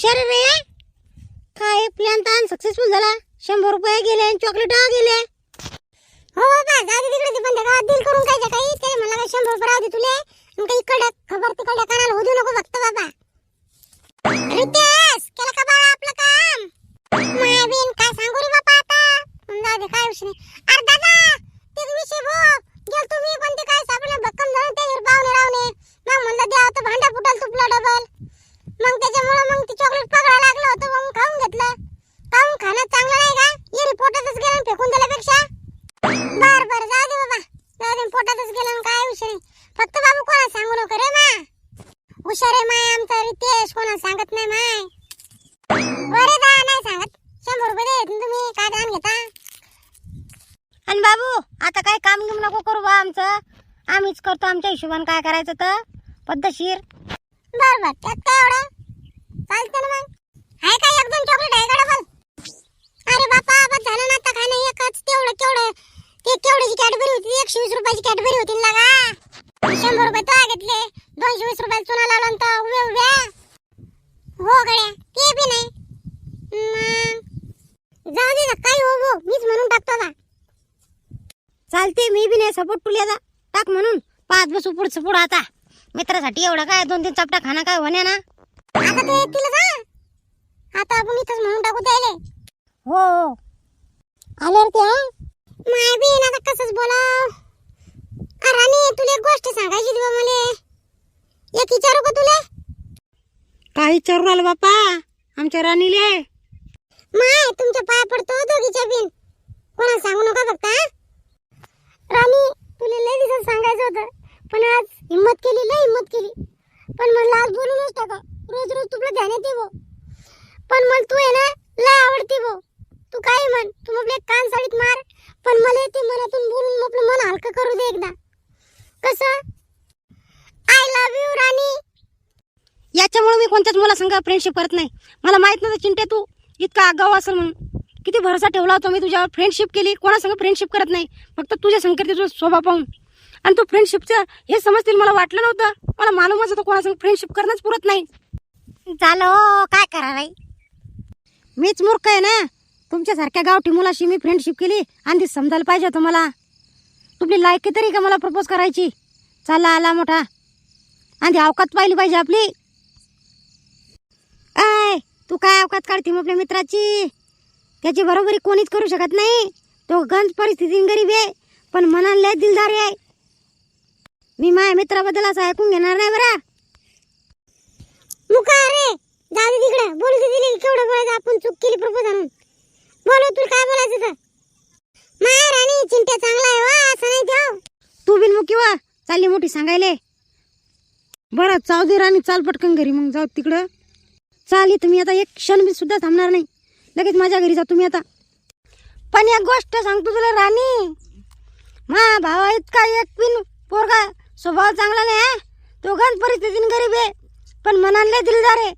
हुशार रे. काय प्लॅन तर सक्सेसफुल झाला. 100 रुपये गेले, चॉकलेट गेले. हो बाबा जाऊ दे तिकडे. पण गावात डील करून काय काही ते मला काय 100 रुपये राहू दे तुले. मग काही इकडे खबर तिकडे कानाला होऊ नको फक्त बाबा. रितेश केला का बाळा आपलं काम? मायबीन काय सांगू रे बाबा आता. जाऊ दे काय विषय नाही. अरे दादा तेच विषय भो गेल तुम्ही पण ते काय सापडलं भक्कम झालं त्यावर पाहुणे रावणे. मग म्हणलं द्या होतं भांडा फुटल तुपला डबल. मग त्याच्यामुळे मग ती चॉकलेट पकडायला लागलं होतं मग खाऊन घेतलं. खाऊन खाणं चांगलं नाही का? ये पोटातच गेलं फेकून दिल्यापेक्षा. बर बर जाऊ दे बाबा जाऊ दे. पोटातच गेलं काय विषय नाही. फक्त बाबू कोणा सांगू नको रे मा. हुशार आहे माय आमचा रितेश. कोणा सांगत नाही माय. बरे दा नाही सांगत. 100 रुपये देत तुम्ही काय दान घेता. आणि बाबू आता काय काम घेऊन नको करू बा आमचं. आम्हीच करतो आमच्या हिशोबाने काय करायचं तर पद्धतशीर. बर बर त्यात काय एवढं चालतं ना. मग हाय काय 1-2 चॉकलेट आहे का डबल? अरे बापा बस झालं ना आता. काय नाही एकच तेवढं केवढं ते केवढ्याची कॅडबरी होती. 120 रुपयाची कॅडबरी होती लागा. 100 रुपये तो घेतले. 220 रुपयाला चुना लावला तर उभ्या उभ्या हो गड्या ते बी नाही. जाऊ दे ना काय हो गो मीच म्हणून टाकतो बा. चालते मी बी नाही सपोर्ट तुला टाक म्हणून. पाच बसू पुढचं पुढं आता. मित्रासाठी एवढं काय 2-3 चपटा खाना काय होण्या ना. आता ते येतील का? आता आपण इथंच म्हणून टाकू द्यायले. हो आल्यावर ते माय बी आता कसंच बोलाव. राणी तुला एक गोष्ट सांगायची होती बा मला. एक विचारू का तुला? काय विचारू राहिला बापा आमच्या राणीले? माय तुमच्या पाया पडतो दोघीच्या बिन. कोणा सांगू नका फक्त. राणी तुला लय दिवस सांगायचं होतं पण आज हिम्मत केली लय हिम्मत केली. पण मला आज बोलूनच टाका. रोज रोज तुला ध्यान येते भो. पण मला तू आहे ना लय आवडते भो. तू काय म्हण तू आपले कान साडीत मार पण मला ते मनातून बोलून आपलं मन हलकं करू दे एकदा. कसं आय लव्ह यू राणी. याच्यामुळे मी कोणत्याच मुलासंग फ्रेंडशिप करत नाही. मला माहित नव्हतं चिंट्या तू इतका आगाऊ असेल म्हणून. किती भरोसा ठेवला होता मी तुझ्यावर. फ्रेंडशिप केली. कोणासंग फ्रेंडशिप करत नाही फक्त तुझ्या संकेतीचा स्वभाव पाहून. आणि तू फ्रेंडशिपचं हे समजतील मला वाटलं नव्हतं. मला मालूमच होतं कोणासंग फ्रेंडशिप करणंच पुरत नाही. झालं काय करा बाई. मीच मूर्ख आहे ना. तुमच्यासारख्या गावठी मुलाशी मी फ्रेंडशिप केली आणि समजायला पाहिजे होतं मला. तुमची लायकी तरी का मला प्रपोज करायची. चला आला मोठा आणि अवकात पाहिली पाहिजे आपली. आय तू काय अवकात काढते मग आपल्या मित्राची. त्याची बरोबरी कोणीच करू शकत नाही. तो गंज परिस्थितीत गरीब आहे पण मनाला दिलदार आहे. मी माझ्या मित्राबद्दल असं ऐकून घेणार नाही बरं. मुका रे जाऊ दे तिकडे. बोलू दे दिली केवढं बोलायचं. आपण चूक केली प्रपोज आणून. बोलू तू काय बोलायचं तर. माया राणी चिंट्या चांगला आहे वा असं नाही ठेव. तू बिन मुकी वा चालली मोठी सांगायले. बरं जाऊ दे राणी चाल पटकन घरी. मग जाऊ तिकडं चाल. इथं मी आता एक क्षण बी सुद्धा थांबणार नाही. लगेच माझ्या घरी जा तुम्ही आता. पण एक गोष्ट सांगतो तुला राणी. मा भावा इतका एक पिन पोरगा स्वभाव चांगला नाही. तो गंज परिस्थितीने गरीब आहे पण मनाला दिलदार आहे.